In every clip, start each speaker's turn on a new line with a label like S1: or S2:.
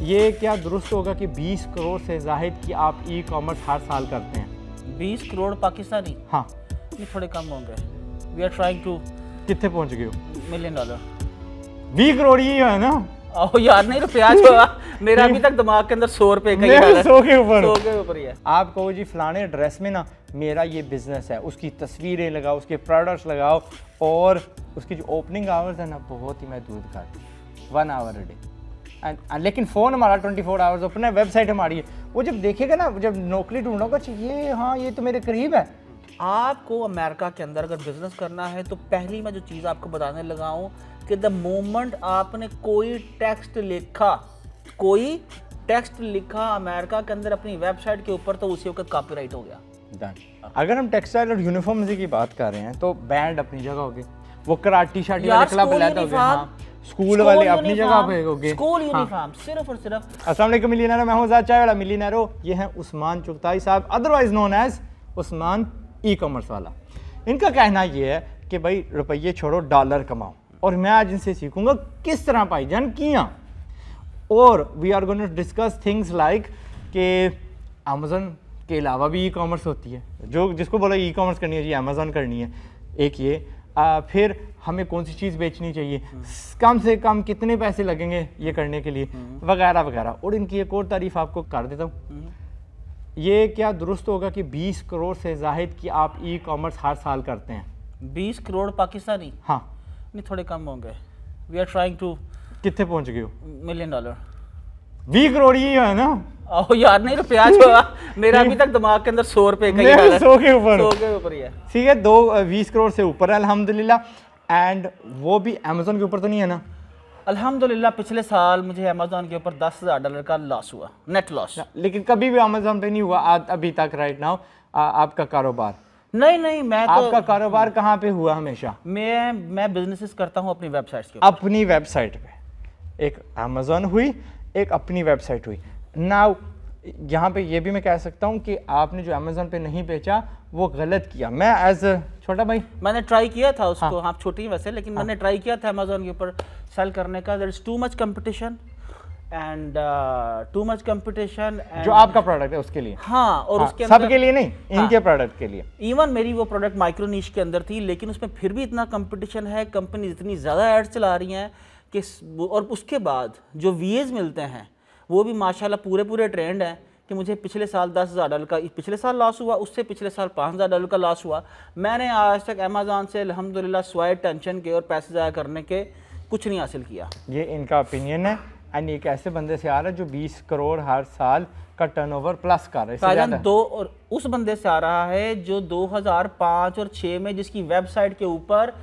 S1: ये क्या दुरुस्त होगा कि 20 करोड़ से जाहिद की आप ई कॉमर्स हर साल करते हैं?
S2: 20 करोड़ पाकिस्तानी?
S1: हाँ।
S2: ये थोड़े कम होंगे। We are trying to.
S1: कितने पहुंच गए हो?
S2: $1 मिलियन।
S1: 20 करोड़ ही है ना?
S2: ओ यार, नहीं रुपया जो मेरा अभी तक दिमाग के अंदर 100 रुपए का ही है।
S1: 100 के ऊपर,
S2: 100 के ऊपर ही है।
S1: आप कहो जी फलाने एड्रेस में ना मेरा ये बिजनेस है, उसकी तस्वीरें लगाओ, उसके प्रोडक्ट्स लगाओ, और उसकी जो ओपनिंग आवर्स है ना बहुत ही महदूद कर 1 आवर अ डे, एंड लेकिन फ़ोन हमारा 24 आवर्स ओपन है, वेबसाइट हमारी है। वो जब देखेगा ना, जब नौकरी ढूंढोगा, ये हाँ ये तो मेरे करीब है।
S2: आपको अमेरिका के अंदर अगर बिजनेस करना है तो पहली मैं जो चीज़ आपको बताने लगा हूँ कि द मोमेंट आपने कोई टेक्स्ट लिखा अमेरिका के अंदर अपनी वेबसाइट के ऊपर, तो उसी वक्त कॉपीराइट हो गया।
S1: डन। अगर हम टेक्सटाइल और यूनिफॉर्म की बात कर रहे हैं तो बैंड अपनी जगह हो गए, वो कराटी शाटी वाले क्लब लेते हो गए, हाँ, स्कूल वाले अपनी जगह पे हो गए,
S2: स्कूल यूनिफॉर्म सिर्फ और सिर्फ।
S1: अस्सलाम वालेकुम मिलियनेयर, मैं हूं ज़ाद चाय वाला मिलियनेरो। ये हैं उस्मान चुगताई साहब, otherwise known as Usman e commerce वाला। इनका कहना ये है कि भाई रुपये छोड़ो, डॉलर कमाओ, और मैं आज इनसे सीखूंगा किस तरह भाईजान किया। और we are going to discuss things like कि अमेज़न के अलावा भी ई कॉमर्स होती है, जो जिसको बोला ई कॉमर्स करनी है जी अमेज़न करनी है, एक ये फिर हमें कौन सी चीज़ बेचनी चाहिए, कम से कम कितने पैसे लगेंगे ये करने के लिए, वगैरह वगैरह। और इनकी एक और तारीफ आपको कर देता हूँ, ये क्या दुरुस्त होगा कि 20 करोड़ से जाहिद की आप ई कॉमर्स हर साल करते हैं?
S2: 20 करोड़ पाकिस्तानी?
S1: हाँ।
S2: नहीं, थोड़े कम होंगे। We are trying to.
S1: कितने पहुंच गए हो?
S2: $1 मिलियन।
S1: 20 करोड़ ही है ना?
S2: ओ यार, नहीं रुपया जो मेरा अभी तक दिमाग के अंदर 100 रुपए का ही है।
S1: 100 के ऊपर,
S2: 100 के ऊपर ही है।
S1: ठीक है, 20 करोड़ से ऊपर है अल्हम्दुलिल्लाह। एंड वो भी अमेज़न के ऊपर तो नहीं है ना?
S2: अल्हम्दुलिल्लाह पिछले साल मुझे अमेज़न के ऊपर $10,000 का लॉस हुआ, नेट लॉस।
S1: लेकिन कभी भी अमेज़न पे नहीं हुआ अभी तक राइट नाउ आपका कारोबार?
S2: नहीं, मैं तो
S1: आपका कारोबार कहाँ पे हुआ हमेशा?
S2: मैं बिजनेसेस करता हूँ अपनी वेबसाइट्स के ऊपर।
S1: अपनी वेबसाइट पे, एक अमेज़न हुई, एक अपनी वेबसाइट हुई। नाउ यहाँ पे ये भी मैं कह सकता हूँ कि आपने जो अमेज़न पे नहीं बेचा वो गलत किया। मैं एज छोटा भाई
S2: मैंने ट्राई किया था उसको, हाँ छोटी ही वैसे, लेकिन मैंने ट्राई किया था अमेज़न के ऊपर सेल करने का। There is too much competition and
S1: जो आपका प्रोडक्ट है उसके लिए,
S2: हाँ, और उसके अंदर
S1: सबके लिए नहीं, इनके प्रोडक्ट के लिए।
S2: इवन मेरी वो प्रोडक्ट माइक्रो नीश के अंदर थी, लेकिन उसमें फिर भी इतना कंपटीशन है, कंपनी इतनी ज़्यादा एड्स चला रही हैं कि, और उसके बाद जो वीएज मिलते हैं वो भी माशाल्लाह पूरे ट्रेंड है कि मुझे पिछले साल $10,000 का पिछले साल लॉस हुआ, उससे पिछले साल $5,000 का लॉस हुआ। मैंने आज तक अमेज़न से अल्हम्दुलिल्लाह स्वाय टेंशन के और पैसे ज़ाया करने के कुछ नहीं हासिल किया। ये
S1: इनका ओपिनियन है, एंड एक ऐसे बंदे से आ रहा है जो 20 करोड़ हर साल का टर्नओवर प्लस कर रहा है।
S2: और उस बंदे से आ रहा है जो 2005 और 6 में जिसकी वेबसाइट के ऊपर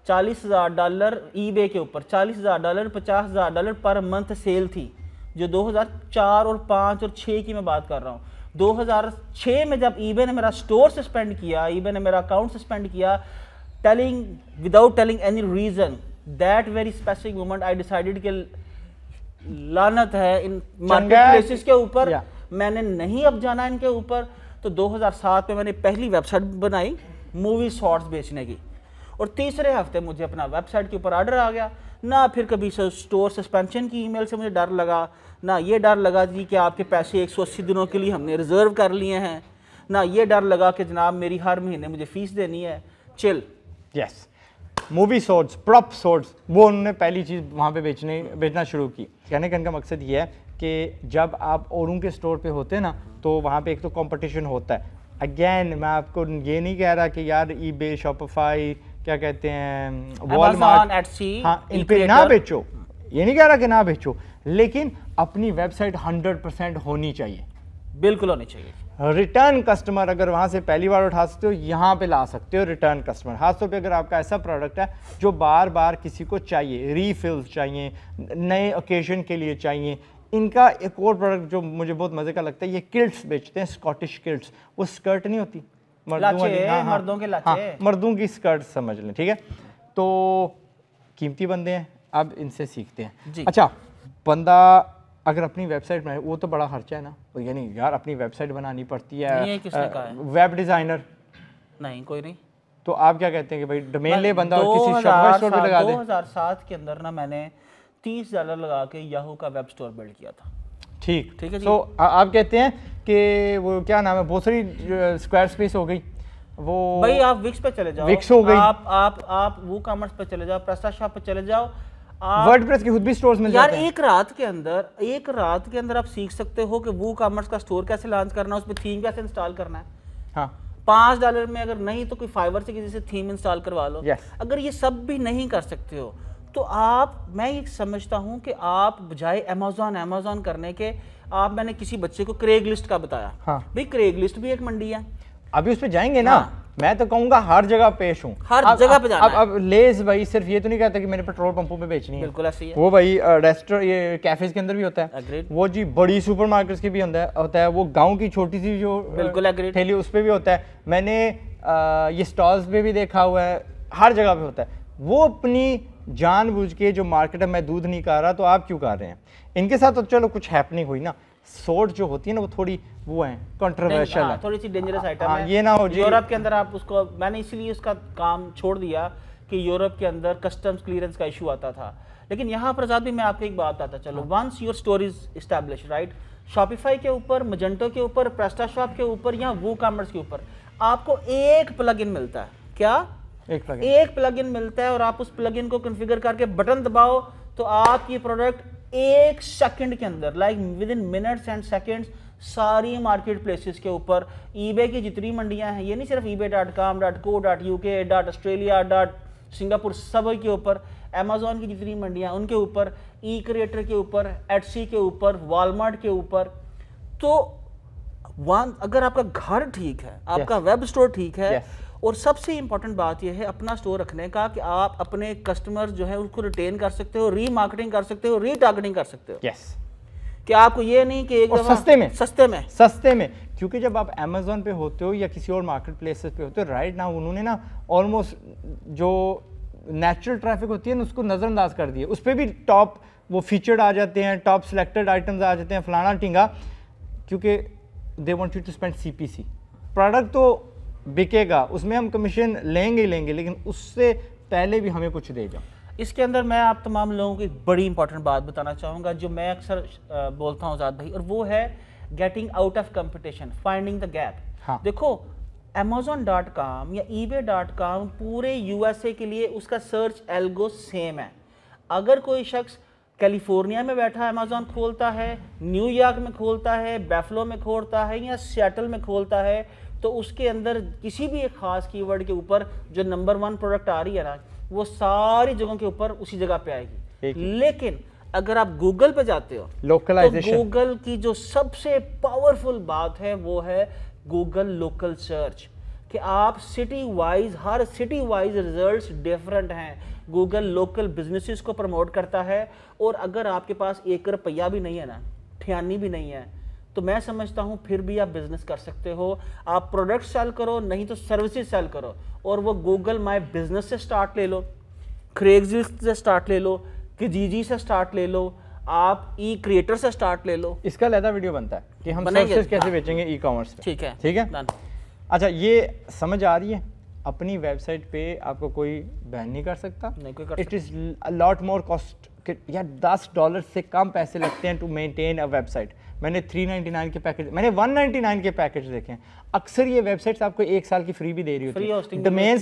S2: $40,000 ईबे के ऊपर $40,000 $50,000 पर मंथ सेल थी, जो 2004 और 5 और 6 की मैं बात कर रहा हूँ। 2006 में जब ईबे ने मेरा स्टोर सस्पेंड किया, ईबे ने मेरा अकाउंट सस्पेंड किया, without telling any reason, that very specific moment I decided कि लानत है इन मार्केटप्लेसेस के ऊपर, मैंने नहीं अब जाना इनके ऊपर। तो 2007 में मैंने पहली वेबसाइट बनाई मूवी शॉर्ट्स बेचने की, और तीसरे हफ्ते मुझे अपना वेबसाइट के ऊपर ऑर्डर आ गया। ना फिर कभी स्टोर सस्पेंशन की ईमेल से मुझे डर लगा, ना ये डर लगा जी कि आपके पैसे 180 दिनों के लिए हमने रिजर्व कर लिए हैं, ना ये डर लगा कि जनाब मेरी हर महीने मुझे फीस देनी है। Chill.
S1: Yes, movie shorts, prop shorts, वो उन्होंने पहली चीज़ वहाँ पे बेचना शुरू की। कहने का इनका मकसद ये है कि जब आप औरों के स्टोर पे होते हैं ना, तो वहाँ पे एक तो कंपटीशन होता है। अगेन मैं आपको ये नहीं कह रहा कि यार ईबे, शॉपिफाई, क्या कहते हैं, वॉलमार्ट,
S2: एटसी,
S1: हाँ, इन पे ना बेचो, ये नहीं कह रहा कि ना बेचो, लेकिन अपनी वेबसाइट 100% होनी चाहिए,
S2: बिल्कुल होनी चाहिए।
S1: रिटर्न कस्टमर अगर वहाँ से पहली बार उठा सकते हो, यहाँ पे ला सकते हो रिटर्न कस्टमर। खासतौर पे अगर आपका ऐसा प्रोडक्ट है जो बार बार किसी को चाहिए, रीफिल्स चाहिए, नए ओकेजन के लिए चाहिए। इनका एक और प्रोडक्ट जो मुझे बहुत मज़े का लगता है, ये किल्ट्स बेचते हैं, स्कॉटिश किल्ट्स। वो स्कर्ट नहीं होती
S2: मर्दों के लाचे,
S1: हाँ, मर्दों की स्कर्ट समझ लें, ठीक है। तो कीमती बंदे हैं, अब इनसे सीखते हैं। अच्छा, बंदा अगर अपनी वेबसाइट बनाए, वो तो बड़ा खर्चा है ना, यानी यार अपनी वेबसाइट बनानी पड़ती है।
S2: किसने कहा है?
S1: वेब डिज़ाइनर
S2: नहीं, कोई नहीं।
S1: तो आप क्या कहते हैं कि भाई डोमेन ले बंदा और किसी शॉपिंग स्टोर पे लगा दे?
S2: 2007 के अंदर ना मैंने $30 लगा के याहू का वेब स्टोर बिल्ड किया था।
S1: ठीक
S2: ठीक है जी।
S1: तो आप कहते हैं कि वो क्या नाम है, बहुत सारी स्क्वायर स्पेस हो गई, वो
S2: भाई आप विक्स पे चले जाओ,
S1: विक्स हो गई,
S2: आप वो कॉमर्स पे चले जाओ, प्रेस्टाशॉप पे चले जाओ,
S1: वर्डप्रेस के खुद भी स्टोर्स मिल
S2: यार
S1: जाते हैं।
S2: एक रात के अंदर आप सीख सकते हो कि वो कॉमर्स का स्टोर कैसे लॉन्च करना है, उसमें थीम कैसे इंस्टॉल करना है।
S1: हाँ
S2: $5 में अगर नहीं तो कोई फाइवर से किसी से थीम इंस्टॉल करवा लो।
S1: Yes.
S2: अगर ये सब भी नहीं कर सकते हो तो मैं ये समझता हूँ कि आप बजाय अमेजोन करने के, मैंने किसी बच्चे को क्रेग लिस्ट का बताया।
S1: हाँ।
S2: भाई क्रेग लिस्ट भी एक मंडी है,
S1: अभी उस पे जाएंगे ना।
S2: हाँ।
S1: मैं तो कहूंगा हर जगह पेश हूँ,
S2: हर जगह पे जाना है।
S1: अब लेस भाई सिर्फ ये तो नहीं कहता कि मैंने पेट्रोल पंपों पे बेचनी है,
S2: बिल्कुल ऐसे ही है।
S1: वो भाई रेस्टोरेंट ये कैफेज के अंदर भी होता है,
S2: Agreed.
S1: वो जी बड़ी सुपरमार्केट्स के भी होता है, वो गांव की छोटी सी जो
S2: बिल्कुल agreed.
S1: ठेली उस पे भी होता है। मैंने ये स्टॉल्स पे भी देखा हुआ है, हर जगह पे होता है। वो अपनी जानबूझ के जो मार्केट है, मैं दूध नहीं खा रहा तो आप क्यों कर रहे हैं। इनके साथ तो चलो कुछ हैपनिंग हुई ना, सोर्ट जो होती है ना वो थोड़ी वो है कंट्रोवर्शियल है,
S2: थोड़ी सी डेंजरस आइटम
S1: हाँ,
S2: है।
S1: ये ना हो जी।
S2: यूरोप के अंदर आप उसको, मैंने इसीलिए उसका काम छोड़ दिया कि यूरोप के अंदर कस्टम्स क्लियरेंस का इशू आता था। लेकिन यहाँ पर आजाद भी मैं आपको एक बात बताता चलो, once your store is establish, right, Shopify के ऊपर, मजेंटो के ऊपर, प्रेस्टाशॉप के ऊपर या वो कॉमर्स के ऊपर आपको एक प्लगइन मिलता है। क्या? एक प्लगइन मिलता है और आप उस प्लगइन को कॉन्फ़िगर करके बटन दबाओ तो आपकी प्रोडक्ट 1 सेकंड के अंदर, like with in minutes and seconds, सारी मार्केट प्लेसेस के ऊपर, ईबे की जितनी मंडियां हैं, ये नहीं सिर्फ ebay.com, .co, .uk, .सिंगापुर, सब के ऊपर, अमेजोन की जितनी मंडियां उनके ऊपर, ई क्रिएटर के ऊपर, एटसी के ऊपर, वॉलमार्ट के ऊपर। तो अगर आपका घर ठीक है, आपका वेब स्टोर ठीक है, और सबसे इंपॉर्टेंट बात यह है अपना स्टोर रखने का कि आप अपने कस्टमर जो है उसको रिटेन कर सकते हो, रीमार्केटिंग कर सकते हो, रीटारगेटिंग कर सकते हो। कि आपको ये नहीं कि एक दफा सस्ते में
S1: क्योंकि जब आप अमेजोन पे होते हो या किसी और मार्केट प्लेसेस पे होते हो, राइट ना उन्होंने ना ऑलमोस्ट जो नेचुरल ट्रैफिक होती है ना उसको नज़रअंदाज कर दिया। उस पर भी टॉप वो फीचर्ड आ जाते हैं, टॉप सिलेक्टेड आइटम्स आ जाते हैं, फलाना टिंगा, क्योंकि they want you to spend CPC। Product तो बिकेगा, उसमें हम कमीशन लेंगे ही लेंगे, लेकिन उससे पहले भी हमें कुछ दे जाओ।
S2: इसके अंदर मैं आप तमाम लोगों को एक बड़ी इंपॉर्टेंट बात बताना चाहूँगा जो मैं अक्सर बोलता हूँ आज़ाद भाई, और वो है getting out of competition, finding the gap.
S1: हाँ।
S2: देखो Amazon.com या eBay.com पूरे USA के लिए उसका सर्च एल्गो सेम है। अगर कोई शख्स कैलिफोर्निया में बैठा अमेजोन खोलता है, न्यूयॉर्क में खोलता है, बैफलो में खोलता है या सिएटल में खोलता है, तो उसके अंदर किसी भी एक खास कीवर्ड के ऊपर जो नंबर 1 प्रोडक्ट आ रही है ना, वो सारी जगहों के ऊपर उसी जगह पे आएगी। लेकिन अगर आप गूगल पे जाते हो,
S1: लोकलाइजेशन,
S2: तो गूगल की जो सबसे पावरफुल बात है वो है गूगल लोकल सर्च, कि आप सिटी वाइज, हर सिटी वाइज रिजल्ट्स डिफरेंट हैं। गूगल लोकल बिजनेसेस को प्रमोट करता है, और अगर आपके पास 1 रुपया भी नहीं है ना, ठियानी भी नहीं है, तो मैं समझता हूं फिर भी आप बिजनेस कर सकते हो। आप प्रोडक्ट सेल करो, नहीं तो सर्विसेज सेल करो, और वो गूगल माय बिजनेस से स्टार्ट ले लो, क्रेगलिस्ट से स्टार्ट ले लो, किजीजी से स्टार्ट ले लो, आप ई क्रिएटर से स्टार्ट ले लो।
S1: इसका अलग वीडियो बनता है कि हम सर्विसेज कैसे बेचेंगे ई-कॉमर्स पे।
S2: ठीक है,
S1: ठीक है। अच्छा, ये समझ आ रही है, अपनी वेबसाइट पे आपको कोई बैन नहीं कर सकता। It is a lot more cost, यार $10 से कम पैसे लगते हैं टू मेंटेन अ वेबसाइट। मैंने 399 के पैकेज, मैंने 199 के पैकेज देखे हैं। अक्सर ये वेबसाइट्स आपको 1 साल की फ्री भी दे रही होती है। डोमेन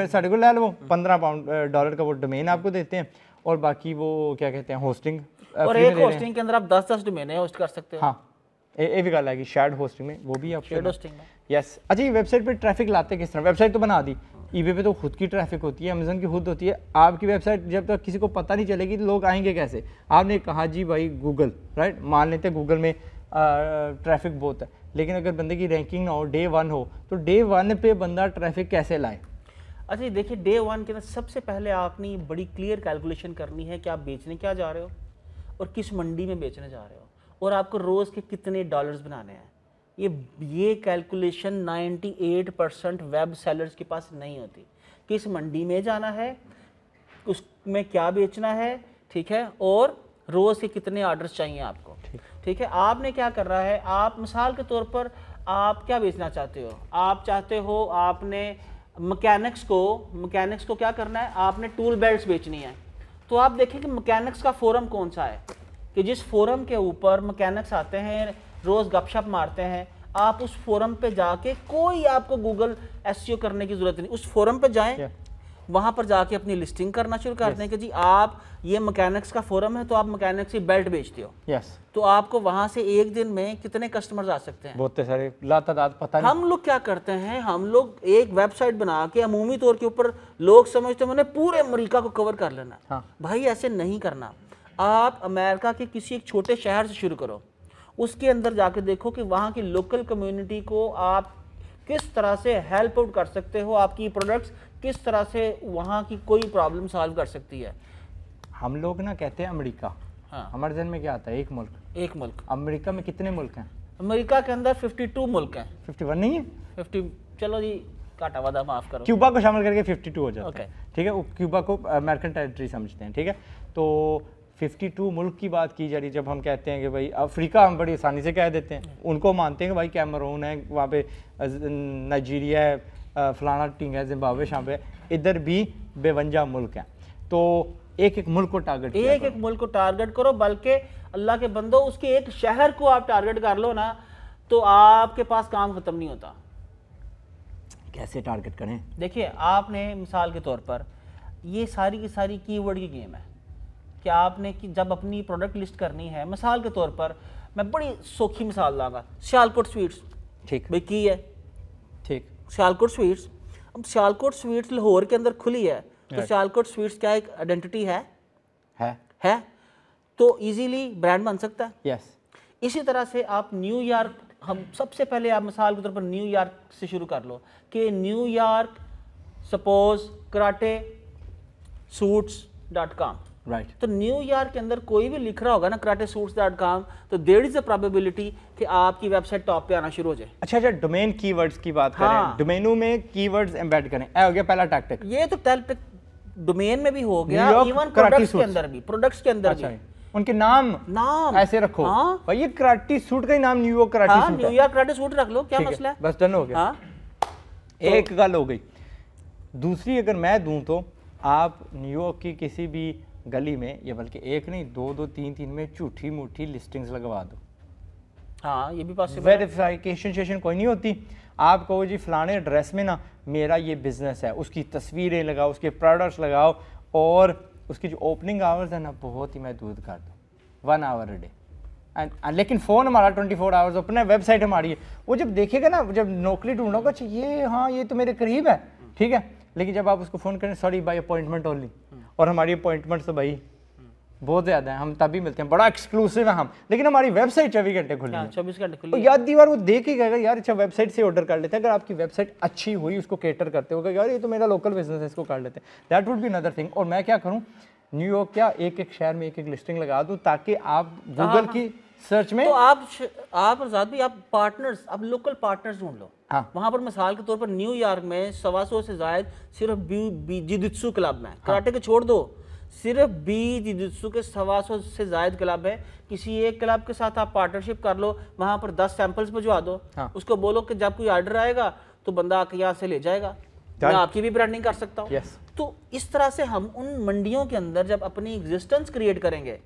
S1: साढ़े को ले लो, $15 का वो डोमेन आपको देते हैं, और बाकी वो क्या कहते हैं होस्टिंग,
S2: और एक होस्टिंग के अंदर आप 10 डोमेन होस्ट कर सकते हो।
S1: हाँ, ये भी गल है कि शेयर्ड होस्टिंग में वो भी आप
S2: शेयर्ड होस्टिंग में।
S1: यस। अच्छा, ये वेबसाइट पे ट्रैफिक लाते किस तरह? वेबसाइट तो बना दी, ईबे पे तो खुद की ट्रैफिक होती है, अमेजन की खुद होती है। आपकी वेबसाइट जब तक किसी को पता नहीं चलेगी तो लोग आएंगे कैसे? आपने कहा जी भाई गूगल, राइट, मान लेते हैं गूगल में ट्रैफिक बहुत है, लेकिन अगर बंदे की रैंकिंग ना हो, डे 1 हो, तो डे 1 पे बंदा ट्रैफिक कैसे लाए?
S2: अच्छा, देखिए डे 1 के अंदर सबसे पहले आपने बड़ी क्लियर कैलकुलेशन करनी है कि आप बेचने क्या जा रहे हो और किस मंडी में बेचने जा रहे हो, और आपको रोज़ के कितने डॉलर्स बनाने हैं। ये कैलकुलेशन 98% वेब सेलर्स के पास नहीं होती। किस मंडी में जाना है, उसमें क्या बेचना है, ठीक है, और रोज़ के कितने ऑर्डर्स चाहिए आपको, ठीक है। आपने क्या कर रहा है, आप मिसाल के तौर पर आप क्या बेचना चाहते हो? आप चाहते हो, आपने मैकेनिक्स को क्या करना है, आपने टूल बेल्ट्स बेचनी है, तो आप देखें कि मैकेनिक्स का फोरम कौन सा है, कि जिस फोरम के ऊपर मैकेनिक्स आते हैं, रोज़ गपशप मारते हैं, आप उस फोरम पे जाके कोई आपको गूगल एसईओ करने की ज़रूरत नहीं, उस फोरम पे जाएं, वहाँ पर जाके अपनी लिस्टिंग करना शुरू कर दें कि जी आप ये मैकेनिक्स का फोरम है तो आप मैकेनिक्स की बेल्ट बेचते हो, तो आपको वहाँ से एक दिन में कितने कस्टमर्स आ सकते हैं?
S1: बहुत सारे, लातादाद, पता नहीं।
S2: हम लोग क्या करते हैं, हम लोग एक वेबसाइट बना के अमूमी तौर के ऊपर लोग समझते हैं मैंने पूरे अमेरिका को कवर कर लेना।
S1: हाँ।
S2: भाई ऐसे नहीं करना। आप अमेरिका के किसी एक छोटे शहर से शुरू करो, उसके अंदर जाके देखो कि वहाँ की लोकल कम्युनिटी को आप किस तरह से हेल्प आउट कर सकते हो, आपकी प्रोडक्ट्स किस तरह से वहाँ की कोई प्रॉब्लम सॉल्व कर सकती है।
S1: हम लोग ना कहते हैं अमेरिका,
S2: हाँ,
S1: हमारे जहन में क्या आता है? एक मुल्क।
S2: एक मुल्क।
S1: अमेरिका में कितने मुल्क हैं?
S2: अमेरिका के अंदर 52 मुल्क हैं।
S1: 51 नहीं है?
S2: 50, चलो जी काटा वादा माफ करो,
S1: क्यूबा को शामिल करके 52 हो जाता
S2: Okay.
S1: है, ठीक है। वो क्यूबा को अमेरिकन टेरिटरी समझते हैं, ठीक है। तो 52 मुल्क की बात की जा रही, जब हम कहते हैं कि भाई अफ्रीका, हम बड़ी आसानी से कह देते हैं, उनको मानते हैं कि भाई कैमरून है, वहाँ पे नाइजीरिया है, फलाना टिंग है, जिम्बाब्वे शाम पे, इधर भी 52 मुल्क हैं। तो एक एक मुल्क को टारगेट,
S2: एक एक मुल्क को टारगेट करो, बल्कि अल्लाह के बंदो उसके एक शहर को आप टारगेट कर लो ना, तो आपके पास काम खत्म नहीं होता।
S1: कैसे टारगेट करें?
S2: देखिए, आपने मिसाल के तौर पर ये सारी की सारी कीवर्ड की गेम है कि आपने कि जब अपनी प्रोडक्ट लिस्ट करनी है, मिसाल के तौर पर मैं बड़ी सौखी मिसाल लाऊंगा, सियालकोट स्वीट्स,
S1: ठीक
S2: भाई की है,
S1: ठीक,
S2: सियालकोट स्वीट्स। अब सियालकोट स्वीट्स लाहौर के अंदर खुली है, तो सियालकोट स्वीट्स क्या एक आइडेंटिटी है तो इजीली ब्रांड बन सकता है।
S1: यस।
S2: इसी तरह से आप न्यूयॉर्क, हम सबसे पहले आप मिसाल के तौर पर न्यूयॉर्क से शुरू कर लो कि न्यूयॉर्क सपोज कराटे सूट्स.com,
S1: राइट।
S2: तो न्यूयॉर्क के अंदर कोई भी लिख रहा होगा ना कराटे सूट्स.com, तो देयर इज अ प्रोबेबिलिटी कि आपकी वेबसाइट टॉप पे आना शुरू हो जाए।
S1: अच्छा, डोमेन कीवर्ड्स की बात करें,
S2: हाँ।
S1: डोमेनों में कीवर्ड्स एम्बेड करें, ऐ हो गया पहला टैक्टिक।
S2: ये तो टैक्टिक डोमेन में भी हो गया,
S1: न्यूयॉर्क
S2: इवन
S1: कराटी
S2: प्रोडक्ट्स के
S1: सूट्स।
S2: अंदर भी, प्रोडक्ट्स के अंदर
S1: अच्छा,
S2: भी
S1: उनके नाम ऐसे रखो।
S2: हाँ।
S1: भाई ये कराटी सूट का ही नाम न्यूयॉर्क कराटी
S2: हाँ,
S1: सूट है।
S2: न्यूयॉर्क कराटे सूट रख लो, क्या
S1: ठीक
S2: मसला है?
S1: बस डन हो गया।
S2: हाँ,
S1: एक गल हो गई। दूसरी अगर मैं दूं तो आप न्यूयॉर्क की किसी भी गली में, या बल्कि एक नहीं, दो दो तीन तीन में झूठी मूठी लिस्टिंग्स लगवा दो।
S2: हाँ, ये भी पॉसिबल है।
S1: वेरिफिकेशन सेशन कोई नहीं होती। आप कहो जी फलाने एड्रेस में ना मेरा ये बिजनेस है, उसकी तस्वीरें लगाओ, उसके प्रोडक्ट्स लगाओ, और उसकी जो ओपनिंग आवर्स है ना बहुत ही महदूद कर दो, 1 आवर अ डे। एंड लेकिन फ़ोन हमारा 24 आवर्स ओपन है, वेबसाइट हमारी है। वो जब देखेगा ना, जब नौकरी ढूंढोगा, अच्छा ये, हाँ ये तो मेरे करीब है, ठीक है, लेकिन जब आप उसको फ़ोन करें, सॉरी बाय अपॉइंटमेंट ओनली, और हमारी अपॉइंटमेंट तो भाई बहुत ज़्यादा है, हम तभी मिलते हैं, बड़ा एक्सक्लूसिव है हम, लेकिन हमारी वेबसाइट 24 घंटे खुली है।
S2: 24 घंटे
S1: तो
S2: खुली।
S1: याद दीवार वो देख ही गएगा, यार अच्छा वेबसाइट से ऑर्डर कर लेते हैं। अगर आपकी वेबसाइट अच्छी हुई, उसको केटर करते हो, यार ये तो मेरा लोकल बिजनेस है, इसको कर लेते हैं, that would be another thing. और मैं क्या करूँ, न्यूयॉर्क क्या एक एक शहर में एक एक लिस्टिंग लगा दूँ, ताकि आप गूगल की सर्च में,
S2: तो आप आजाद भाई, आप पार्टनर्स, आप लोकल पार्टनर्स ढूंढ लो।
S1: हाँ।
S2: वहां पर मिसाल के तौर पर न्यूयॉर्क में 125 से जायद सिर्फ जिजित्सु क्लब में, कराटे के छोड़ दो, सिर्फ जिजित्सु के 125 से जायद क्लब है। किसी एक क्लब के साथ आप पार्टनरशिप कर लो, वहां पर 10 सैंपल्स भिजवा दो।
S1: हाँ।
S2: उसको बोलो कि जब कोई ऑर्डर आएगा तो बंदा आके यहाँ से ले जाएगा, मैं आपकी भी ब्रांडिंग कर सकता हूँ।
S1: Yes.
S2: तो इस तरह से हम उन मंडियों के अंदर जब अपनी एग्जिस्टेंस क्रिएट करेंगे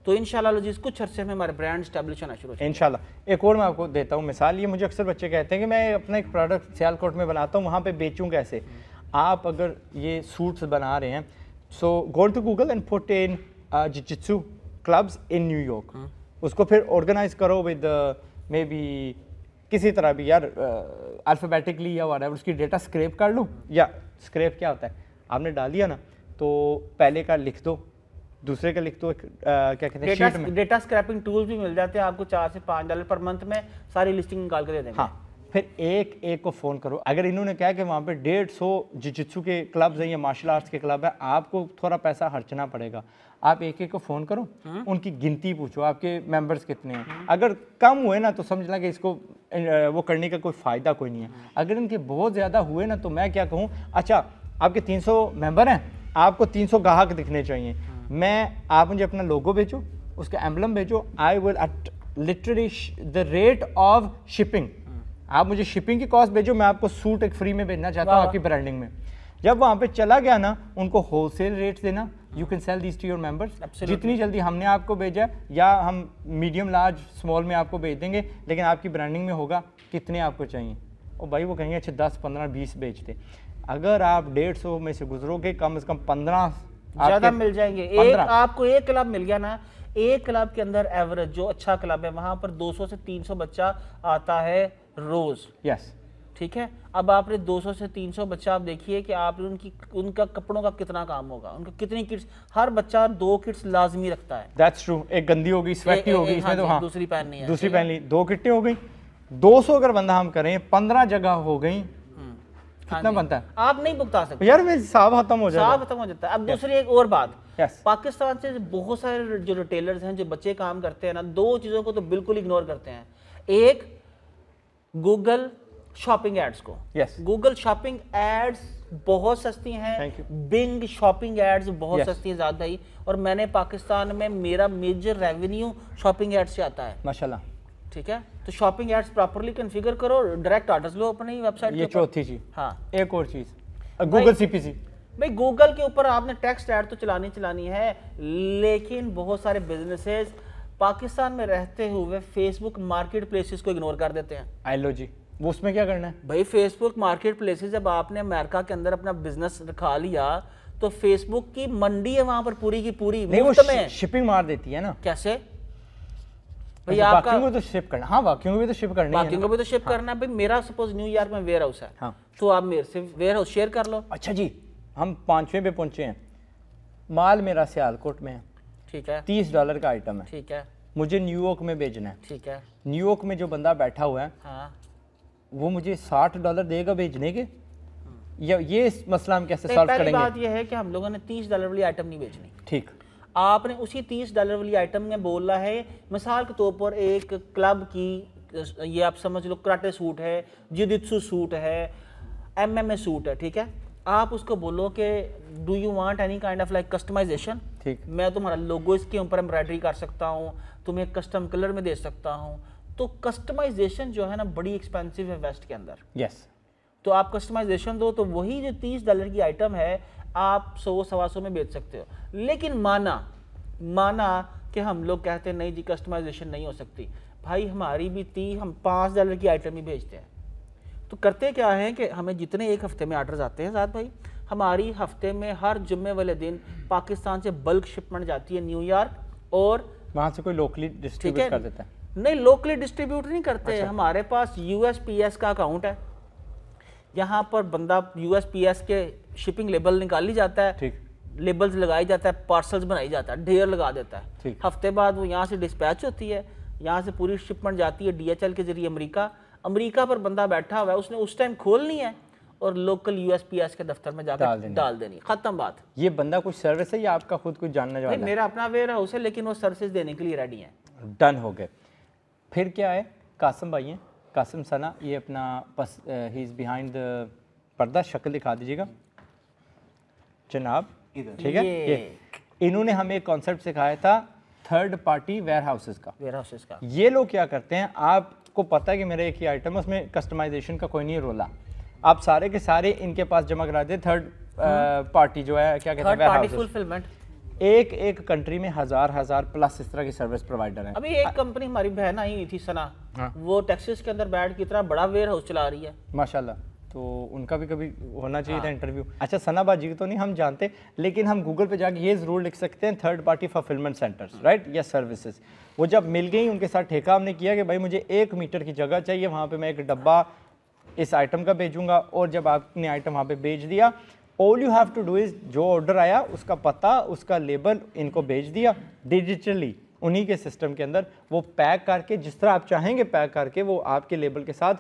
S2: तो इंशाल्लाह जी कुछ अरसे में हमारे ब्रांड स्टैब्लिश होना शुरू हो जाएगा।
S1: इंशाल्लाह। एक और मैं आपको देता हूँ मिसाल, ये मुझे अक्सर बच्चे कहते हैं कि मैं अपना एक प्रोडक्ट सियालकोट में बनाता हूँ, वहाँ पे बेचूँ कैसे। आप अगर ये सूट्स बना रहे हैं, so go to Google and put in jujitsu clubs in New York, उसको फिर ऑर्गेनाइज करो विद मे बी किसी तरह भी, यार अल्फ़ाबेटिकली या व्हाटएवर, उसकी डेटा स्क्रैप कर लूँ। या स्क्रैप क्या होता है, आपने डाल दिया ना, तो पहले का लिख दो, दूसरे का लिख दो, क्या कहते हैं शीट में।
S2: डेटा स्क्रैपिंग टूल्स भी मिल जाते हैं आपको, $4 से $5 पर मंथ में सारी लिस्टिंग निकाल के दे देंगे।
S1: हाँ, फिर एक एक को फ़ोन करो। अगर इन्होंने कहा कि वहाँ पे 150 जिजित्सु के क्लब्स हैं या मार्शल आर्ट्स के क्लब है, आपको थोड़ा पैसा खर्चना पड़ेगा। आप एक एक को फ़ोन करो, उनकी गिनती पूछो, आपके मेंबर्स कितने हैं। अगर कम हुए ना तो समझ ला कि इसको वो करने का कोई फ़ायदा कोई नहीं है। अगर इनके बहुत ज़्यादा हुए ना, तो मैं क्या कहूँ, अच्छा आपके 300 मेंबर हैं, आपको 300 ग्राहक दिखने चाहिए, आप मुझे अपना लोगो भेजो, उसका एम्बलम भेजो, I will eat literally the rate of shipping, आप मुझे शिपिंग की कॉस्ट भेजो, मैं आपको सूट एक फ्री में भेजना चाहता हूँ आपकी ब्रांडिंग में। जब वहाँ पे चला गया ना, उनको होलसेल रेट देना, you can sell these two your members.
S2: Absolutely.
S1: जितनी जल्दी हमने आपको भेजा या हम मीडियम लार्ज स्मॉल में आपको भेज देंगे, लेकिन आपकी ब्रांडिंग में होगा कितने आपको चाहिए। और भाई वो कहेंगे अच्छा 10 15 20 बेचते। अगर आप 150 में से गुजरोगे कम से कम 15
S2: ज़्यादा मिल जाएंगे। एक
S1: 15
S2: आपको एक क्लब मिल गया ना, एक क्लब के अंदर एवरेज जो अच्छा क्लब है वहां पर 200 से 300 बच्चा आता है रोज।
S1: यस,
S2: ठीक है, अब आपने 200 से 300 बच्चा, आप देखिए कि आपने उनका कपड़ों का कितना काम होगा, उनका कितनी किट्स, हर बच्चा 2 किट्स लाजमी रखता है।
S1: That's true. एक गंदी हो गई, स्वेटी हो गई, इसमें तो हाँ
S2: दूसरी पहननी है,
S1: दूसरी पहन ली, 2 किट्टें हो गई। 200 अगर बंदा हम करें 15 जगह हो गई, कितना बनता है?
S2: आप नहीं भुगता सकते
S1: यार मैं हिसाब खत्म हो जाएगा।
S2: साफ खत्म हो जाता है। अब दूसरी एक और बात,
S1: Yes.
S2: पाकिस्तान से बहुत सारे जो रिटेलर्स हैं, जो बच्चे काम करते हैं ना, 2 चीज़ों को तो बिल्कुल इग्नोर करते हैं। एक, गूगल शॉपिंग एड्स को।
S1: Yes.
S2: गूगल शॉपिंग एड्स बहुत सस्ती हैं,
S1: Thank you.
S2: Bing shopping ads बहुत
S1: Yes.
S2: सस्ती हैं, ज़्यादा ही। और मैंने पाकिस्तान में मेरा मेजर रेवेन्यू शॉपिंग एड्स से आता है,
S1: माशाल्लाह।
S2: ठीक है। तो शॉपिंग एड्स प्रॉपर्ली कॉन्फ़िगर करो, डायरेक्ट ऑर्डर्स लो अपनी वेबसाइट
S1: ये चौथी चीज।
S2: हाँ,
S1: एक और चीज, गूगल सीपीसी।
S2: भाई गूगल के ऊपर आपने टेक्स्ट ऐड तो चलानी है, लेकिन बहुत सारे बिजनेसेस पाकिस्तान में रहते हुए फेसबुक मार्केट प्लेसेस को इग्नोर कर देते हैं।
S1: आई लो जी, वो उसमें क्या करना है
S2: भाई फेसबुक मार्केट प्लेसेस, जब आपने अमेरिका के अंदर अपना बिजनेस रखा लिया तो फेसबुक की मंडी है वहां पर पूरी की पूरी
S1: नहीं, वो
S2: मुफ्त में।
S1: शिपिंग मार देती है ना।
S2: कैसे भाई?
S1: अच्छा,
S2: आपका
S1: बाकियों को तो शिप करना, हाँ बाकियों को भी तो शिप करनी है
S2: बाकियों
S1: ना।
S2: को भी तो शिप करना है। भाई मेरा सपोज न्यूयॉर्क में वेयर हाउस है,
S1: हाँ।
S2: तो आप मेरे से वेयर हाउस शेयर कर लो।
S1: अच्छा जी, हम 5वें पे पहुंचे हैं, माल मेरा सियालकोट में है,
S2: ठीक है,
S1: $30 का आइटम है,
S2: ठीक है,
S1: मुझे न्यूयॉर्क में भेजना है।
S2: ठीक है,
S1: न्यूयॉर्क में जो बंदा बैठा हुआ है
S2: हाँ।
S1: वो मुझे $60 देगा भेजने के, या ये मसला हम कैसे सॉल्व
S2: पहली
S1: करेंगे?
S2: बात यह है कि हम लोगों ने $30 वाली आइटम नहीं बेचनी।
S1: ठीक,
S2: आपने उसी $30 वाली आइटम में बोला है, मिसाल के तौर पर एक क्लब की, ये आप समझ लो कराटे सूट है, जिदित्सु सूट है, MMA सूट है, ठीक है। आप उसको बोलो कि do you want any kind of like customization,
S1: ठीक,
S2: मैं तुम्हारा लोगो इसके ऊपर एम्ब्रॉयडरी कर सकता हूँ, तुम्हें कस्टम कलर में दे सकता हूँ। तो कस्टमाइजेशन जो है ना बड़ी एक्सपेंसिव है वेस्ट के अंदर।
S1: यस।
S2: तो आप कस्टमाइजेशन दो, तो वही जो $30 की आइटम है आप 100-125 में बेच सकते हो। लेकिन माना कि हम लोग कहते हैं नहीं जी कस्टमाइजेशन नहीं हो सकती। भाई हमारी भी हम $5 की आइटम ही भेजते हैं। तो करते क्या है कि हमें जितने एक हफ्ते में ऑर्डर्स आते हैं साथ भाई, हमारी हफ्ते में हर जुम्मे वाले दिन पाकिस्तान से बल्क शिपमेंट जाती है न्यूयॉर्क, और
S1: वहाँ से कोई लोकली डिस्ट्रीब्यूट कर देता है।
S2: नहीं, लोकली डिस्ट्रीब्यूट नहीं करते। अच्छा। हमारे पास USPS का अकाउंट है, यहाँ पर बंदा USPS के शिपिंग लेबल निकाली जाता है,
S1: ठीक,
S2: लेबल्स लगाई जाता है, पार्सल्स बनाई जाता है, ढेर लगा देता है।
S1: ठीक।
S2: हफ्ते बाद वो यहाँ से डिस्पैच होती है, यहाँ से पूरी शिपमेंट जाती है DHL के जरिए अमेरिका पर बंदा बैठा हुआ है, उसने उस टाइम खोलनी है और लोकल USPS के दफ्तर में जाकर डाल देनी, खत्म बात।
S1: ये बंदा कुछ सर्विस है या आपका खुद कुछ जानने वाला है?
S2: मेरा अपना वेयर हाउस है, लेकिन वो सर्विस देने के लिए रेडी है।
S1: डन हो गए। फिर क्या है, कासिम भाई हैं, कासिम सना, ये अपना बस ही इज़ बिहाइंड द पर्दा, शक्ल दिखा दीजिएगा जनाब, ठीक है। ये इन्होंने हमें एक कॉन्सेप्ट सिखाया था थर्ड पार्टी वेयर हाउसेस का। ये लोग क्या करते हैं, आपको पता है कि मेरा एक ही आइटम है, उसमें कस्टमाइजेशन का कोई नहीं रोला, आप सारे के सारे इनके पास जमा करा दे। थर्ड पार्टी जो है, क्या कहते हैं, वेयर हाउसेस,
S2: फुलफिलमेंट।
S1: एक कंट्री में हजार प्लस इस तरह की सर्विस प्रोवाइडर है।
S2: अभी एक कंपनी हमारी बहन आई हुई थी सना, वो टेक्सास के अंदर बैठ के इतना बड़ा वेयर हाउस चला रही है
S1: माशाल्लाह। तो उनका भी कभी होना चाहिए था इंटरव्यू। अच्छा, सना बाजी तो नहीं हम जानते, लेकिन हम गूगल पे जाके ये ज़रूर लिख सकते हैं third party fulfilment centres, right, या सर्विसेज। वो जब मिल गई, उनके साथ ठेका हमने किया कि भाई मुझे 1 मीटर की जगह चाहिए, वहाँ पे मैं एक डब्बा इस आइटम का भेजूंगा, और जब आपने आइटम वहाँ पे भेज दिया, all you have to do is जो ऑर्डर आया उसका पता, उसका लेबल इनको भेज दिया डिजिटली, उन्हीं के सिस्टम के अंदर वो पैक करके जिस तरह आप चाहेंगे पैक करके वो आपके लेबल के साथ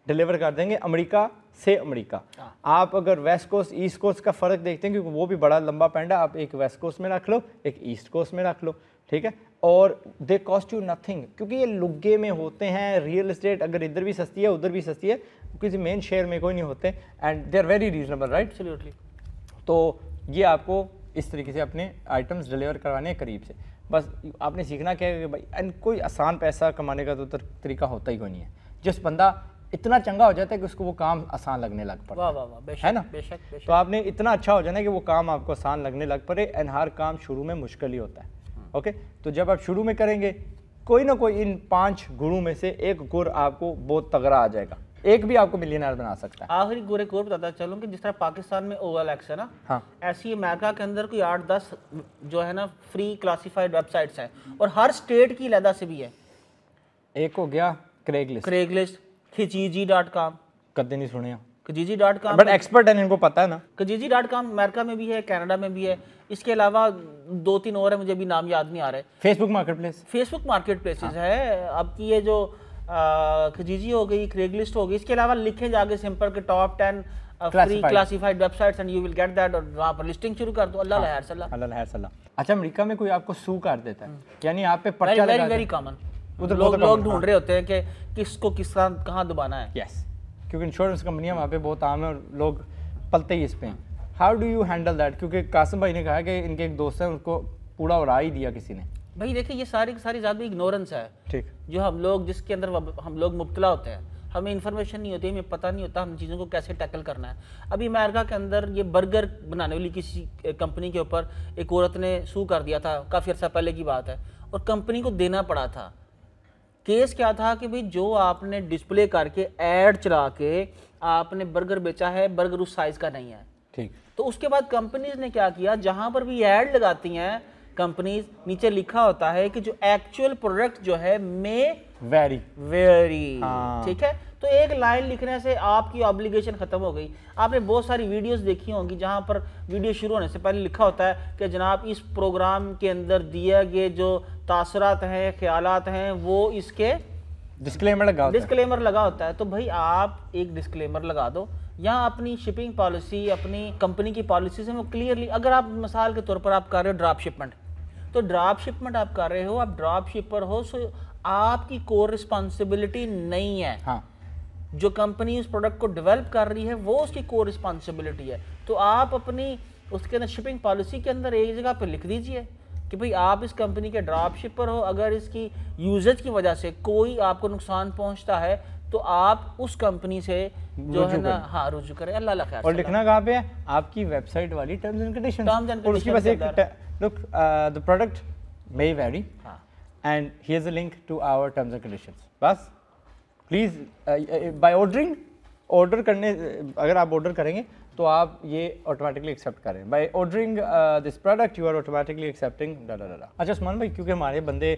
S1: डिलीवर कर देंगे अमेरिका से अमेरिका। आप अगर वेस्ट कोस्ट ईस्ट कोस्ट का फ़र्क देखते हैं, क्योंकि वो भी बड़ा लंबा पैंडा, आप एक वेस्ट कोस्ट में रख लो, एक ईस्ट कोस्ट में रख लो, ठीक है, और दे कॉस्ट यू नथिंग, क्योंकि ये लुग्गे में होते हैं। रियल इस्टेट अगर इधर भी सस्ती है उधर भी सस्ती है, किसी मेन शहर में कोई नहीं होते, and they are very reasonable, right.
S2: Absolutely.
S1: तो ये आपको इस तरीके से अपने आइटम्स डिलीवर करवाने हैं करीब से। बस आपने सीखना क्या है कि भाई, एंड कोई आसान पैसा कमाने का तो तरीका होता ही कोई नहीं है। जिस बंदा इतना चंगा हो जाता है कि उसको वो काम आसान लगने लग पड़ता
S2: वाह
S1: है।
S2: वाह वाह, बेशक
S1: है ना?
S2: बेशक बेशक।
S1: तो आपने इतना अच्छा हो जाना कि वो काम आपको आसान लगने लग पड़े, एंड हर काम शुरू में मुश्किल ही होता है। ओके, तो जब आप शुरू में करेंगे, कोई ना कोई इन 5 गुणों में से एक गुण आपको बहुत तगड़ा आ जाएगा, एक भी आपको मिलियनर बना सकता है।
S2: आखिरी गुण एक और बताता चलूँ कि जिस तरह पाकिस्तान में OLX है ना,
S1: हाँ,
S2: ऐसी अमेरिका के अंदर कोई 8-10 जो है ना फ्री क्लासिफाइड वेबसाइट्स हैं, और हर स्टेट की अलहदा से भी है।
S1: एक हो गया क्रेगलिस्ट,
S2: क्रेगलिस्ट, kijiji.com,
S1: कदे नहीं सुने,
S2: kijiji.com,
S1: बट एक्सपर्ट है, इनको पता है ना।
S2: kijiji.com अमेरिका में भी है, कनाडा में भी है। इसके अलावा 2-3 और है, मुझे भी नाम याद नहीं आ रहे।
S1: Facebook market place,
S2: Facebook market places है आपकी, ये जो kijiji हो गई, क्रेगलिस्ट हो गई। इसके अलावा लिखे जाके सिंपल के top 10 free classified websites and you will get that, और वहाँ पर लिस्टिंग शुरू कर दो। अल्लाह खैर सल्ला।
S1: अल्लाह खैर सल्ला। अच्छा, अमेरिका में कोई आपको सू कर देता है, यानी आप पे पर्चा
S2: वेरी
S1: लगा
S2: वेरी कॉमन,
S1: उधर
S2: लोग
S1: बहुत
S2: ढूंढ रहे होते हैं कि किसको किस तरह कहाँ दबाना है।
S1: यस, क्योंकि इंश्योरेंस कंपनियां वहाँ पे बहुत आम है और लोग पलते ही इस पे हैं। How do you handle that? क्योंकि कासिम भाई ने कहा कि इनके एक दोस्त है, उनको पूरा उड़ा ही दिया किसी ने।
S2: भाई देखिए, ये सारी की सारी ज़्यादा इग्नोरेंस है,
S1: ठीक,
S2: जो हम लोग जिसके अंदर हम लोग मुब्तला होते हैं। हमें इन्फॉर्मेशन नहीं होती, हमें पता नहीं होता हम चीज़ों को कैसे टैकल करना है। अभी अमेरिका के अंदर ये बर्गर बनाने वाली किसी कंपनी के ऊपर एक औरत ने सू कर दिया था, काफ़ी अर्सा पहले की बात है, और कंपनी को देना पड़ा था। केस क्या था कि भाई जो आपने डिस्प्ले करके ऐड चला के आपने बर्गर बेचा है, बर्गर उस साइज़ का नहीं है।
S1: ठीक,
S2: तो उसके बाद कंपनीज ने क्या किया, जहां पर भी ऐड लगाती हैं कंपनीज, नीचे लिखा होता है कि जो एक्चुअल प्रोडक्ट जो है में
S1: वेरी
S2: वेरी,
S1: हाँ।
S2: ठीक है। तो एक लाइन लिखने से आपकी ऑब्लिगेशन खत्म हो गई। आपने बहुत सारी वीडियोस देखी होंगी जहां पर वीडियो शुरू होने से पहले लिखा होता है कि जनाब इस प्रोग्राम के अंदर दिए गए जो तासरात हैं, ख्यालात हैं, वो इसके
S1: डिस्क्लेमर लगा होता है।
S2: डिस्क्लेमर लगा होता है। तो भाई आप एक डिस्क्लेमर लगा दो, यहाँ अपनी शिपिंग पॉलिसी, अपनी कंपनी की पॉलिसी से वो क्लियरली, अगर आप मिसाल के तौर पर आप कर रहे हो ड्रॉप शिपमेंट, तो ड्रॉप शिपमेंट आप कर रहे हो, आप ड्रॉप शिपर हो, सो आपकी कोर रिस्पॉन्सिबिलिटी नहीं है।
S1: हाँ,
S2: जो कंपनी उस प्रोडक्ट को डेवलप कर रही है वो उसकी कोर रिस्पॉन्सिबिलिटी है। तो आप अपनी उसके अंदर शिपिंग पॉलिसी के अंदर एक जगह पर लिख दीजिए कि भाई आप इस कंपनी के ड्रॉप शिपर हो, अगर इसकी यूजेज की वजह से कोई आपको नुकसान पहुंचता है तो आप उस कंपनी से जो है ना, हाँ, रुजू करें। अल्लाह खैर।
S1: और लिखना कहाँ पे है? आपकी वेबसाइट वाली टर्म्स एंड कंडीशंस, और उसकी बस एक look the product may very and here is a link to our terms and conditions. बस प्लीज बाय ऑर्डर करने, अगर आप ऑर्डर करेंगे तो आप ये ऑटोमेटिकली एक्सेप्ट करें। By ordering this product you are automatically accepting डा डा डा। अच्छा उस्मान भाई, क्योंकि हमारे बंदे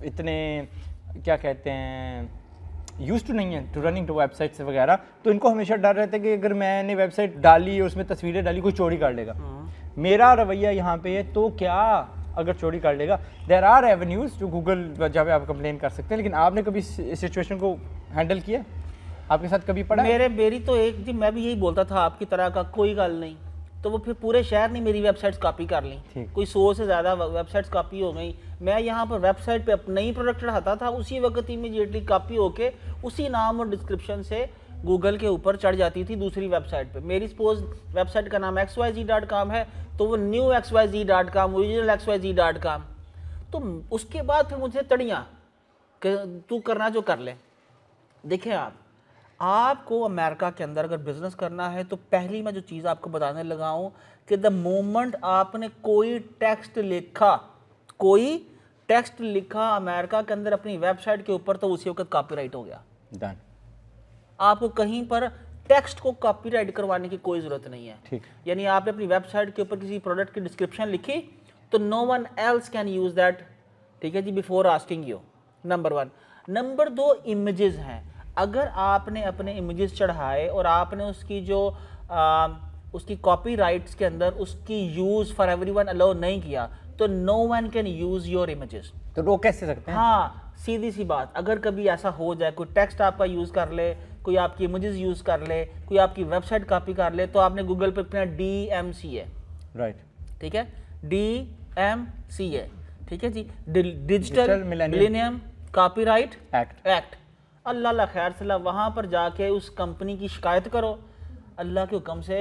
S1: इतने क्या कहते हैं यूज टू नहीं है टू रनिंग टू वेबसाइट से वगैरह, तो इनको हमेशा डर रहता है कि अगर मैंने वेबसाइट डाली और उसमें तस्वीरें डाली कोई चोरी कर लेगा। मेरा रवैया यहाँ पे है, तो क्या अगर चोरी कर लेगा, देयर आर एवेन्यूज जो गूगल जहाँ पे आप कंप्लेन कर सकते हैं, लेकिन आपने कभी इस सिचुएशन को हैंडल किया? आपके साथ कभी पड़ा?
S2: मेरी तो एक जी, मैं भी यही बोलता था आपकी तरह का, कोई गल नहीं, तो वो फिर पूरे शहर ने मेरी वेबसाइट्स कॉपी कर ली, कोई 100 से ज़्यादा वेबसाइट्स कॉपी हो गई। मैं यहाँ पर वेबसाइट पे नई प्रोडक्ट चढ़ाता था, उसी वक्त इमीडिएटली कॉपी होके उसी नाम और डिस्क्रिप्शन से गूगल के ऊपर चढ़ जाती थी दूसरी वेबसाइट पे। मेरी सपोज वेबसाइट का नाम xyz.com है, तो वो न्यू xyz.com, ओरिजिनल xyz.com। तो उसके बाद फिर मुझे तड़ियाँ कि तू करना जो कर ले। देखें आपको अमेरिका के अंदर अगर बिजनेस करना है तो पहली मैं जो चीज़ आपको बताने लगा हूँ कि द मोमेंट आपने कोई टेक्स्ट लिखा अमेरिका के अंदर अपनी वेबसाइट के ऊपर, तो उसी वक्त कॉपीराइट हो गया।
S1: डन।
S2: आपको कहीं पर टेक्स्ट को कॉपीराइट करवाने की कोई ज़रूरत नहीं है।
S1: ठीक।
S2: यानी आपने अपनी वेबसाइट के ऊपर किसी प्रोडक्ट की डिस्क्रिप्शन लिखी तो no one else can use that, ठीक है जी, before asking you. Number 1। Number 2, images हैं। अगर आपने अपने इमेजेस चढ़ाए और आपने उसकी जो उसकी कॉपीराइट्स के अंदर उसकी यूज़ फॉर एवरीवन अलाउ नहीं किया, तो no one can use your images.
S1: तो रोक कैसे सकते हैं?
S2: हाँ, सीधी सी बात, अगर कभी ऐसा हो जाए कोई टेक्स्ट आपका यूज़ कर ले, कोई आपकी इमेजेस यूज़ कर ले, कोई आपकी वेबसाइट कॉपी कर ले, तो आपने गूगल पर अपना DMCA,
S1: राइट,
S2: ठीक है, DMCA, ठीक है जी, डिजिटल मिलेनियम कॉपीराइट एक्ट। अल्लाह खैर सला, वहाँ पर जाके उस कंपनी की शिकायत करो, अल्लाह के हुक्म से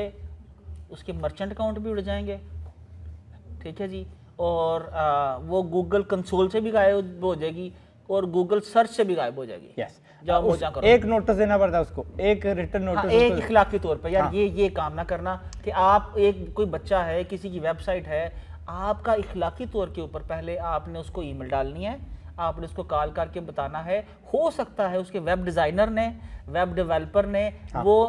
S2: उसके मर्चेंट अकाउंट भी उड़ जाएंगे, ठीक है जी, और वो गूगल कंसोल से भी गायब हो जाएगी, और गूगल सर्च से भी गायब हो जाएगी।
S1: यस,
S2: जाओ मोजा करो।
S1: एक नोटिस देना पड़ता है उसको, एक रिटर्न
S2: हाँ,
S1: नोटिस
S2: एक इखलाकी तौर पर यार ये काम ना करना कि आप एक कोई बच्चा है, किसी की वेबसाइट है, आपका इखलाकी तौर के ऊपर पहले आपने उसको ईमेल डालनी है, आपने उसको कॉल करके बताना है। हो सकता है उसके वेब डिज़ाइनर ने, वेब डेवलपर ने वो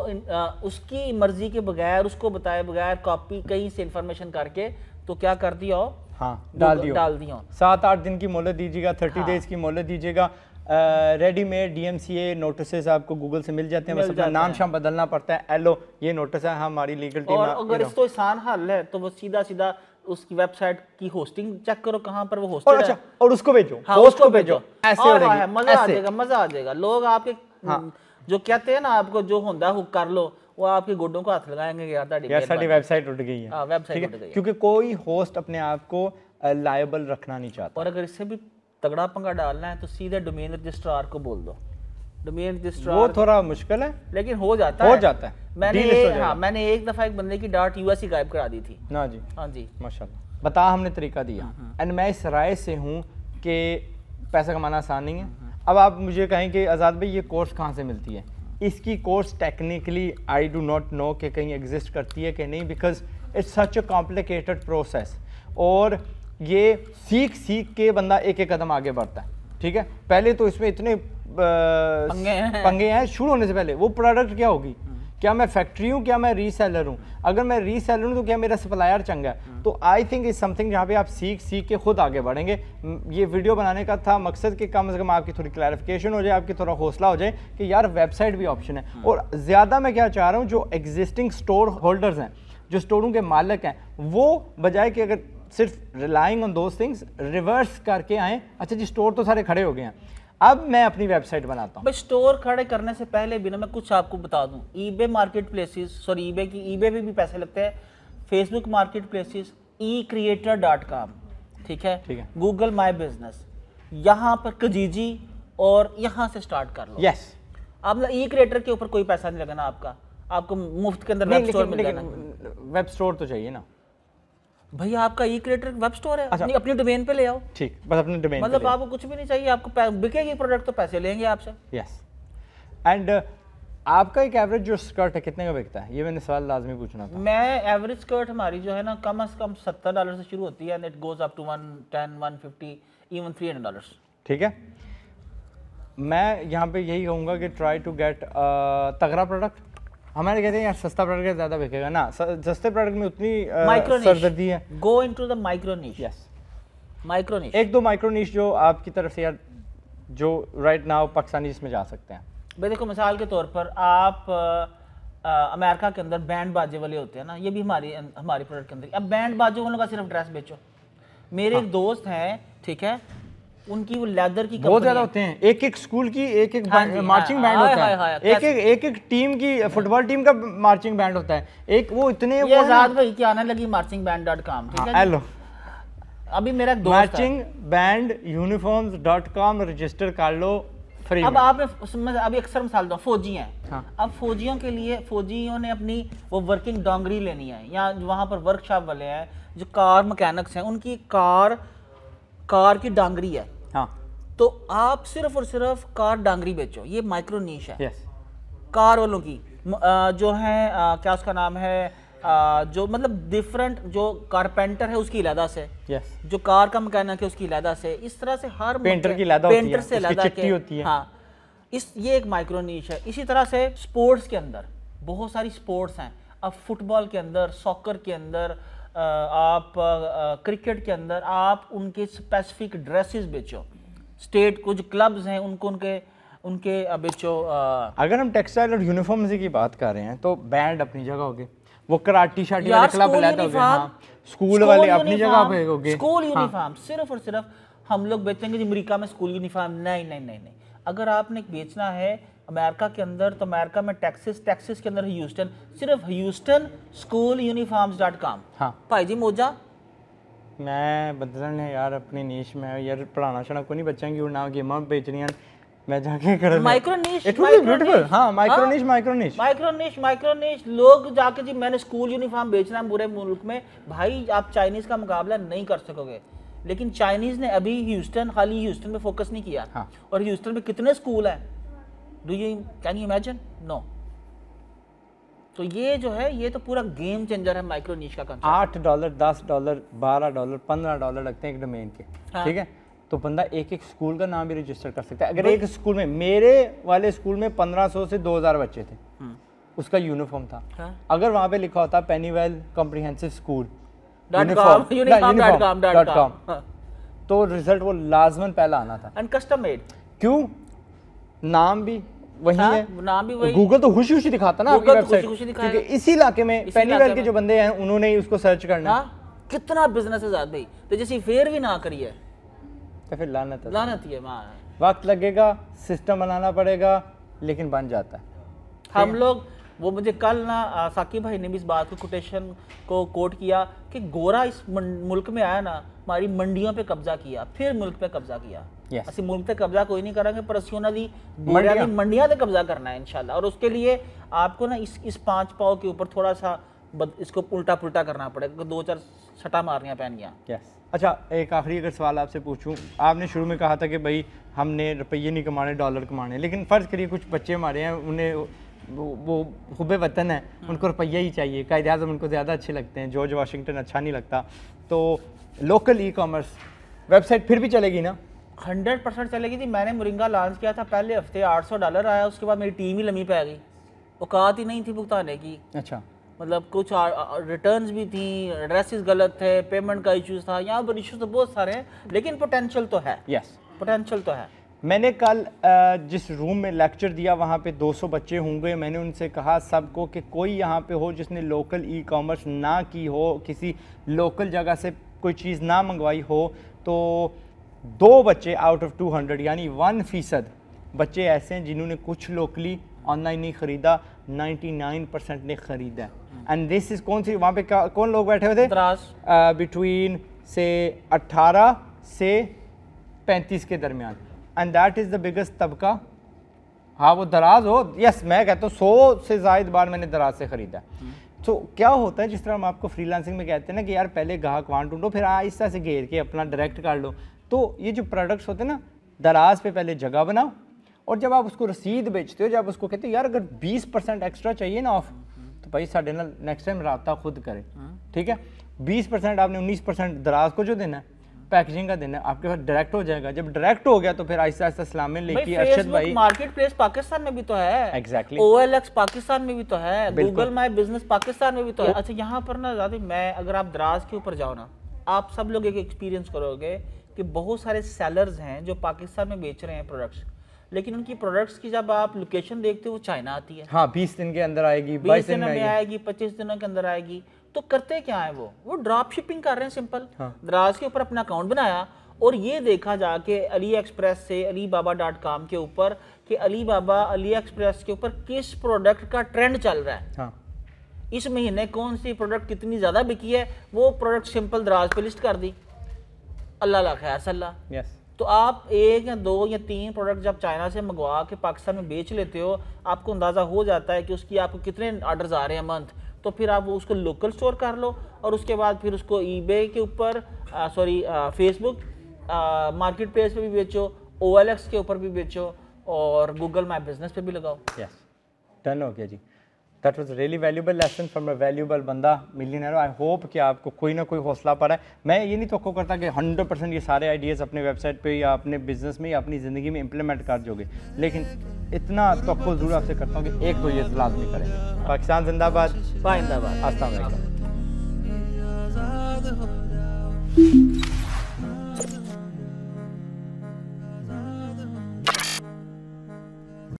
S2: उसकी मर्जी के बगैर, उसको बताए बगैर कॉपी कहीं से इंफॉर्मेशन करके तो क्या कर दिया हो,
S1: हाँ डाल दियो 7-8 दिन की मोहलत दीजिएगा, 30 डेज की मोहलत दीजिएगा। रेडीमेड DMCA नोटिस आपको गूगल से मिल जाते हैं, बस अपना नाम शाम बदलना पड़ता है, एलो ये नोटिस है, हमारी लीगल टीम।
S2: और अगर इसको आसान हल है तो वो सीधा सीधा उसकी वेबसाइट की होस्टिंग चेक करो कहाँ पर वो होस्टेड है,
S1: अच्छा, और उसको भेजो,
S2: हाँ,
S1: होस्ट को भेजो, ऐसे हो
S2: हाँ, मजा आ जाएगा, मजा आ जाएगा। लोग आपके जो कहते हैं ना, आपको जो होंदा हुक कर लो, वो आपके गोडों को हाथ लगाएंगे यार
S1: साडी वेबसाइट उठ गई है।
S2: हाँ, वेबसाइट उठ गई है,
S1: क्योंकि कोई होस्ट अपने आप को लायबल रखना नहीं चाहता।
S2: और अगर इससे भी तगड़ा पंगा डालना है तो सीधे डोमेन रजिस्ट्रार को बोल दो। डोमेन रजिस्ट्रार
S1: वो थोड़ा मुश्किल है,
S2: लेकिन हो जाता है। मैंने एक दफा एक बंदे की .us ही गायब करा दी थी
S1: ना जी।
S2: हाँ जी,
S1: माशाल्लाह। बता हमने तरीका दिया, एंड मैं इस राय से हूँ कि पैसा कमाना आसान नहीं है। अब आप मुझे कहें कि आज़ाद भाई ये कोर्स कहाँ से मिलती है, इसकी course technically I do not know कि कहीं एग्जिस्ट करती है कि नहीं, because it's such a complicated process, और ये सीख के बंदा एक एक कदम आगे बढ़ता है। ठीक है, पहले तो इसमें इतने पंगे हैं शुरू होने से पहले। वो प्रोडक्ट क्या होगी, क्या मैं फैक्ट्री हूँ, क्या मैं रीसेलर हूँ? अगर मैं रीसेलर हूँ तो क्या मेरा सप्लायर चंगा है? तो आई थिंक इज समथिंग जहाँ पे आप सीख के खुद आगे बढ़ेंगे। ये वीडियो बनाने का था मकसद कि कम से कम आपकी थोड़ी क्लैरिफिकेशन हो जाए, आपकी थोड़ा हौसला हो जाए कि यार वेबसाइट भी ऑप्शन है। और ज़्यादा मैं क्या चाह रहा हूँ, जो एग्जिस्टिंग स्टोर होल्डर्स हैं, जो स्टोरों के मालिक हैं, वो बजाय कि अगर सिर्फ relying on those things reverse करके आए, अच्छा जी स्टोर तो सारे खड़े हो गए हैं, अब मैं अपनी वेबसाइट बनाता हूँ।
S2: भाई स्टोर खड़े करने से पहले भी ना मैं कुछ आपको बता दूं, eBay market places, sorry eBay पे भी पैसे लगते हैं, फेसबुक मार्केट प्लेसेस, ecreator.com, ठीक है, गूगल माई बिजनेस, यहाँ पर कजीजी, और यहाँ से स्टार्ट कर लो।
S1: यस,
S2: अब e-creator के ऊपर कोई पैसा नहीं लगना आपको मुफ्त के अंदर वेब स्टोर मिल जाना।
S1: वेब स्टोर तो चाहिए ना
S2: भैया, आपका e-creator वेब स्टोर है, अच्छा, अपनी डोमेन पे ले आओ।
S1: ठीक, बस अपने डोमेन
S2: मतलब आपको कुछ भी नहीं चाहिए, आपको बिकेगी प्रोडक्ट तो पैसे लेंगे आपसे।
S1: यस, एंड आपका एक एवरेज जो स्कर्ट है कितने का बिकता है, ये मैंने सवाल लाजमी पूछना था।
S2: मैं एवरेज स्कर्ट हमारी जो है ना कम से कम $70 से शुरू होती है, and it goes up to 110, 150, even $300। ठीक है,
S1: मैं यहाँ पे यही कहूँगा कि ट्राई टू गेट तगड़ा प्रोडक्ट। हमारे कहते हैं यार सस्ता प्रोडक्ट ज़्यादा बिकेगा ना, सस्ते प्रोडक्ट में उतनी सरदर्दी है।
S2: Go into the micro niche.
S1: Yes,
S2: micro niche,
S1: एक दो माइक्रो नीश जो आपकी तरफ से यार जो राइट नाउ पाकिस्तानी इसमें जा सकते हैं।
S2: भाई देखो, मिसाल के तौर पर आप अमेरिका के अंदर बैंड बाजे वाले होते हैं ना, ये भी हमारी प्रोडक्ट के अंदर। अब बैंड बाजों वालों का सिर्फ ड्रेस बेचो। मेरे एक दोस्त हैं, ठीक है, उनकी वो लेदर की
S1: बहुत ज्यादा होते हैं, एक एक स्कूल की एक एक मार्चिंग बैंड होता है, एक एक टीम की, फुटबॉल टीम का मार्चिंग बैंड होता है एक, वो इतने
S2: ये आजाद भाई की आने लगी marchingband.com, ठीक है।
S1: हेलो,
S2: अभी मेरा दोस्त
S1: marchingbanduniforms.com रजिस्टर कर लो फ्री।
S2: अब आपने अभी अक्सर मिसाल दो, फौजी हैं, हाँ। अब फौजियों के लिए, फौजियों ने अपनी वो वर्किंग डोंगरी लेनी है, या वहाँ पर वर्कशॉप वाले हैं जो कार मैकेनिक्स हैं, उनकी कार की डांगरी है, हाँ, तो आप सिर्फ और सिर्फ कार डांगरी बेचो। ये माइक्रो नीश है।
S1: yes.
S2: कार वालों की जो है क्या उसका नाम है, जो मतलब डिफरेंट, जो कारपेंटर है उसकी इलादा से, yes. जो कार का मैकेनिक है उसकी इलादा से, इस तरह से हर
S1: पेंटर की इलादा होती है, उसकी चिट्ठी होती है,
S2: हाँ, ये एक माइक्रो नीश है। इसी तरह से स्पोर्ट्स के अंदर बहुत सारी स्पोर्ट्स हैं। अब फुटबॉल के अंदर, सॉकर के अंदर, आप क्रिकेट के अंदर आप उनके स्पेसिफिक ड्रेसेस बेचो। स्टेट कुछ क्लब्स हैं उनके बेचो।
S1: अगर हम टेक्सटाइल और यूनिफॉर्म की बात कर रहे हैं तो बैंड अपनी जगह होगी, वो कराटी शाटी वाले क्लब लेते होंगे, हाँ, स्कूल वाले अपनी जगह पे होंगे।
S2: स्कूल यूनिफॉर्म सिर्फ और सिर्फ हम लोग बेचेंगे जी अमेरिका में स्कूल यूनिफॉर्म, नहीं। अगर आपने बेचना है अमेरिका के अंदर तो अमेरिका में टेक्सास के अंदर ह्यूस्टन, सिर्फ ह्यूस्टन schooluniforms.com। हाँ भाई जी मोजा
S1: मैं बदलन है यार अपनी नीश में यार, पढ़ाना छड़ा को नहीं बच्चों की ना गेमां बेचनी मैं जाके कर
S2: micro niche,
S1: it will be beautiful. हां माइक्रो नीश
S2: लोग जाके जी मैंने स्कूल यूनिफॉर्म बेचना है पूरे मुल्क में। भाई आप चाइनीज का मुकाबला नहीं कर सकोगे। लेकिन चाइनीज ने अभी ह्यूस्टन, खाली ह्यूस्टन में फोकस नहीं किया।
S1: हाँ।
S2: और ह्यूस्टन में कितने स्कूल हैं, कैन यू इमेजिन? नो। तो ये जो है ये तो पूरा गेम चेंजर है माइक्रो नीश का कंसेप्ट।
S1: $8, $10, $12, $15 लगते हैं एक डोमेन के।
S2: हाँ।
S1: ठीक है, तो बंदा एक एक स्कूल का नाम भी रजिस्टर कर सकता है। अगर एक स्कूल में, मेरे वाले स्कूल में 1500 से 2000 बच्चे थे, उसका यूनिफॉर्म था।
S2: हाँ।
S1: अगर वहाँ पे लिखा होता पेनीवेल कॉम्प्रिहेंसिव स्कूल
S2: uniform.com,
S1: तो रिजल्ट वो लाजमन पहला आना था।
S2: And custom made.
S1: क्यों? नाम भी वही
S2: हाँ,
S1: है,
S2: नाम भी वही।
S1: गूगल तो खुशी खुशी दिखाता ना आपकी
S2: Google तो
S1: वेबसाइट,
S2: खुशी-खुशी दिखाएगा।
S1: क्योंकि इसी इलाके में
S2: इसी
S1: पेनीवेल
S2: इलाके
S1: के
S2: में।
S1: जो बंदे हैं उन्होंने ही उसको सर्च करना है।
S2: हाँ, कितना बिजनेस है ज़ाद भाई, तो जैसी फेयर भी ना करिए
S1: तो फिर लानत है।
S2: लानत ही है माँ।
S1: वक्त लगेगा, सिस्टम बनाना पड़ेगा, लेकिन बन जाता है।
S2: हम लोग वो मुझे कल ना साकिब भाई ने भी इस बात को कोटेशन को कोट किया कि गोरा इस मुल्क में आया ना, हमारी मंडियों पे कब्जा किया, फिर मुल्क पे कब्जा किया।
S1: Yes.
S2: असि मुल्क पे कब्जा कोई नहीं करेंगे, पर असी उन्होंने मंडियां पे कब्जा करना है इंशाल्लाह। और उसके लिए आपको ना इस 5 पाव के ऊपर थोड़ा सा इसको उल्टा पुल्टा करना पड़ेगा, 2-4 सटा मारनियाँ पैनियाँ।
S1: यस। अच्छा, एक आखिरी अगर सवाल आपसे पूछूं, आपने शुरू में कहा था कि भाई हमने रुपये नहीं कमाने, डॉलर कमाने, लेकिन फ़र्ज़ करिए कुछ बच्चे हमारे हैं, उन्हें वो हुब्बे वतन है, उनको रुपया ही चाहिए, कायदे आज़म उनको ज़्यादा अच्छे लगते हैं, जॉर्ज वाशिंगटन अच्छा नहीं लगता, तो लोकल ई कॉमर्स वेबसाइट फिर भी चलेगी ना?
S2: 100% चलेगी थी। मैंने मोरिंगा लॉन्च किया था, पहले हफ्ते $800 आया, उसके बाद मेरी टीम ही लम्बी पै गई, औकात ही नहीं थी भुगताने की।
S1: अच्छा,
S2: मतलब कुछ रिटर्न्स भी थी, एड्रेसेस गलत थे, पेमेंट का इश्यूज था, यहाँ पर इश्यूज तो बहुत सारे हैं, लेकिन पोटेंशियल तो है।
S1: यस,
S2: पोटेंशियल तो है।
S1: मैंने कल जिस रूम में लेक्चर दिया वहाँ पे 200 बच्चे होंगे। मैंने उनसे कहा सबको कि कोई यहाँ पे हो जिसने लोकल ई कॉमर्स ना की हो, किसी लोकल जगह से कोई चीज़ ना मंगवाई हो, तो 2 बच्चे आउट ऑफ 200 यानी 1% बच्चे ऐसे हैं जिन्होंने कुछ लोकली ऑनलाइन नहीं ख़रीदा, 99% ने ख़रीदा। एंड दिस इज़ कौन सी, वहाँ पे कौन लोग बैठे हुए थे? बिटवीन से 18 से 35 के दरमियान, and that is the biggest तबका। हाँ, वो दराज हो, यस, मैं कहता हूँ 100 से ज़ायद बार मैंने दराज से ख़रीदा। तो क्या होता है, जिस तरह हम आपको फ्रीलांसिंग में कहते हैं ना कि यार पहले ग्राहक वहाँ ढूंढो, फिर आहिस्ता से घेर के अपना डायरेक्ट कर लो। तो ये जो प्रोडक्ट्स होते हैं ना, दराज पे पहले जगह बनाओ, और जब आप उसको रसीद बेचते हो, जब उसको कहते हो यार अगर 20% एक्स्ट्रा चाहिए ना ऑफ, तो भाई साढ़े ना नेक्स्ट टाइम राब्ता खुद करें। ठीक है, 20% आपने 19% दराज को जो देना है, पैकेजिंग का देना है, आपके पास डायरेक्ट हो जाएगा। जब डायरेक्ट हो गया तो फिर आहिस्ता आहिस्ता सलाम में लेके अरशद भाई,
S2: मार्केट प्लेस पाकिस्तान में भी तो है,
S1: एग्जैक्टली,
S2: OLX पाकिस्तान में भी तो है, गूगल माई बिजनेस पाकिस्तान में भी तो है। अच्छा, यहाँ पर ना ज़्यादा मैं, अगर आप दराज के ऊपर जाओ ना, आप सब लोग एक एक्सपीरियंस करोगे कि बहुत सारे सेलर्स हैं जो पाकिस्तान में बेच रहे हैं प्रोडक्ट्स, लेकिन उनकी प्रोडक्ट्स की जब आप लोकेशन देखते हो वो चाइना आती है।
S1: हाँ, 20 दिन के अंदर आएगी,
S2: 20 दिन में आएगी, 25 दिनों के अंदर आएगी। तो करते क्या है, वो ड्रॉप शिपिंग कर रहे हैं सिंपल।
S1: हाँ।
S2: दराज के ऊपर अपना अकाउंट बनाया और ये देखा जाके अली एक्सप्रेस से alibaba.com के ऊपर कि अलीबाबा अली एक्सप्रेस के ऊपर किस प्रोडक्ट का ट्रेंड चल रहा है।
S1: हाँ।
S2: इस महीने कौन सी प्रोडक्ट कितनी ज़्यादा बिकी है, वो प्रोडक्ट सिंपल दराज पे लिस्ट कर दी, अल्लाह ला खैर सल्ला।
S1: यस।
S2: तो आप 1 या 2 या 3 प्रोडक्ट जब चाइना से मंगवा के पाकिस्तान में बेच लेते हो, आपको अंदाज़ा हो जाता है कि उसकी आपको कितने ऑर्डर्स आ रहे हैं मंथ, तो फिर आप वो उसको लोकल स्टोर कर लो, और उसके बाद फिर उसको ईबे के ऊपर, फेसबुक मार्केट प्लेस पे भी बेचो, OLX के ऊपर भी बेचो, और गूगल माई बिजनेस पे भी लगाओ।
S1: यस, डन हो गया जी। That was really valuable lesson from a valuable बंदा, मिलियनेयर। आई होप कि आपको कोई ना कोई हौसला पड़ा है। मैं ये नहीं तवक्को करता कि 100% ये सारे आइडियाज़ अपने वेबसाइट पे या अपने बिजनेस में या अपनी ज़िंदगी में इंप्लीमेंट कर दोगे, लेकिन इतना तवक्को ज़रूर आपसे करता हूँ कि एक तो ये लाजमी करें। पाकिस्तान जिंदाबाद,
S2: पाइंदाबाद।
S1: अस्सलाम वालेकुम।